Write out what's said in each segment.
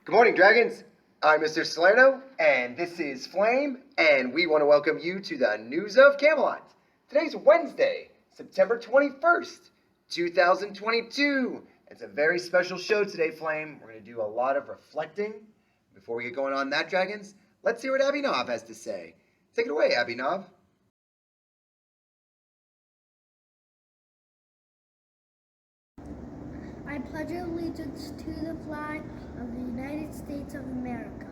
Good morning, Dragons. I'm Mr. Salerno, and this is Flame, and we want to welcome you to the News of Camelot. Today's Wednesday, September 21st, 2022. It's a very special show today, Flame. We're going to do a lot of reflecting. Before we get going on that, Dragons, let's hear what Abhinav has to say. Take it away, Abhinav. I pledge allegiance to the flag of the United States of America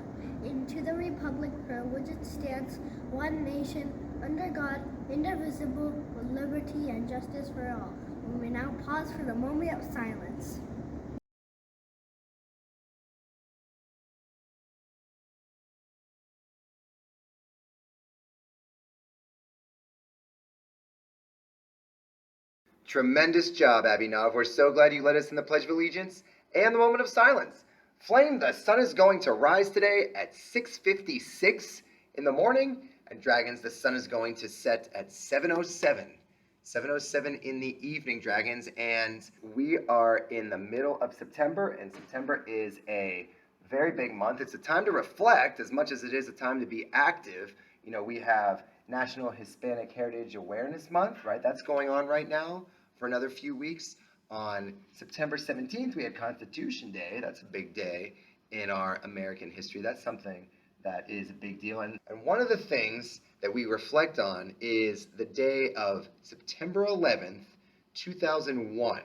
and to the republic for which it stands, one nation, under God, indivisible, with liberty and justice for all. We may now pause for the moment of silence. Tremendous job, Abhinav. We're so glad you led us in the Pledge of Allegiance and the moment of silence. Flame, the sun is going to rise today at 6:56 in the morning, and Dragons, the sun is going to set at 7:07. 7:07 in the evening, Dragons, and we are in the middle of September, and September is a very big month. It's a time to reflect as much as it is a time to be active. You know, we have National Hispanic Heritage Awareness Month, right? That's going on right now for another few weeks. On September 17th, we had Constitution Day. That's a big day in our American history. That's something that is a big deal. And one of the things that we reflect on is the day of September 11th, 2001.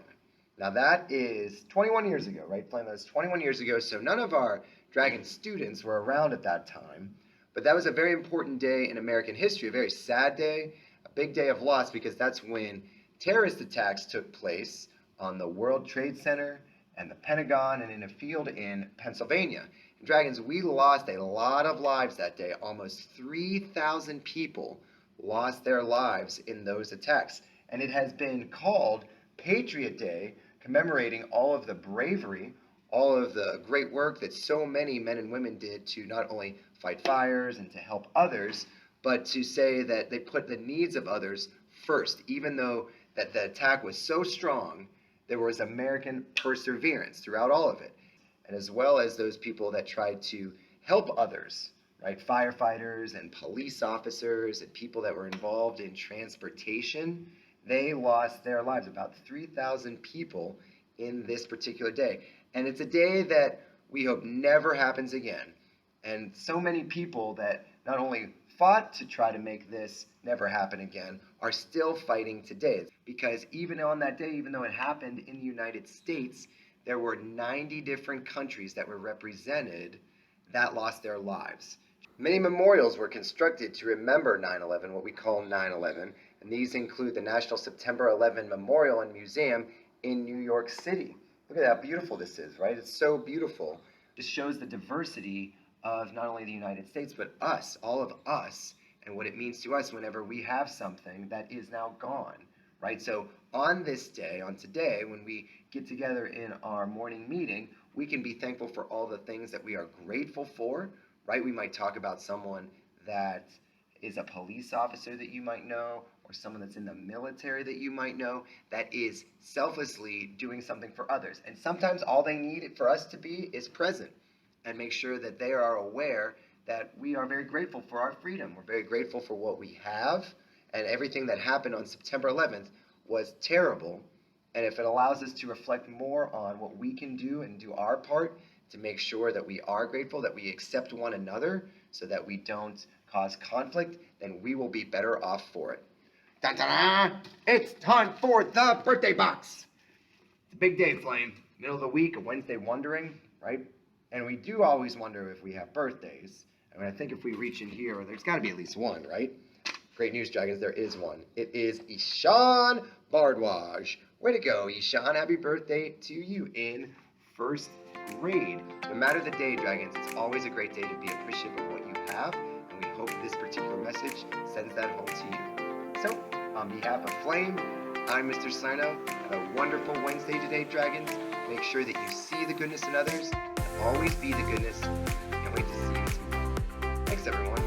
Now that is 21 years ago, right? That's 21 years ago, so none of our Dragon students were around at that time. But that was a very important day in American history, a very sad day, a big day of loss, because that's when terrorist attacks took place on the World Trade Center and the Pentagon and in a field in Pennsylvania. And Dragons, we lost a lot of lives that day. Almost 3,000 people lost their lives in those attacks. And it has been called Patriot Day, commemorating all of the bravery, all of the great work that so many men and women did to not only fight fires and to help others, but to say that they put the needs of others first. Even though that the attack was so strong, there was American perseverance throughout all of it. And as well as those people that tried to help others, right? Firefighters and police officers and people that were involved in transportation, they lost their lives, about 3,000 people in this particular day. And it's a day that we hope never happens again. And so many people that not only fought to try to make this never happen again are still fighting today. Because even on that day, even though it happened in the United States, there were 90 different countries that were represented that lost their lives. Many memorials were constructed to remember 9/11, what we call 9/11, and these include the National September 11 Memorial and Museum in New York City. Look at how beautiful this is, right? It's so beautiful. This shows the diversity of not only the United States, but us, all of us, and what it means to us whenever we have something that is now gone, right? So on this day, on today, when we get together in our morning meeting, we can be thankful for all the things that we are grateful for, right? We might talk about someone that is a police officer that you might know, or someone that's in the military that you might know, that is selflessly doing something for others. And sometimes all they need for us to be is present and make sure that they are aware that we are very grateful for our freedom. We're very grateful for what we have, and everything that happened on September 11th was terrible. And if it allows us to reflect more on what we can do and do our part to make sure that we are grateful, that we accept one another so that we don't cause conflict, then we will be better off for it. Ta-da! It's time for the birthday box. It's a big day, Flame. Middle of the week, a Wednesday wondering, right? And we do always wonder if we have birthdays. I mean, I think if we reach in here, there's got to be at least one, right? Great news, Dragons, there is one. It is Ishan Bardwaj. Way to go, Ishan. Happy birthday to you in first grade. No matter the day, Dragons, it's always a great day to be appreciative of what you have, and we hope this particular message sends that home to you. So, on behalf of Flame, I'm Mr. Sino. Have a wonderful Wednesday today, Dragons. Make sure that you see the goodness in others, and always be the goodness. Can't wait to see you tomorrow. Thanks, everyone.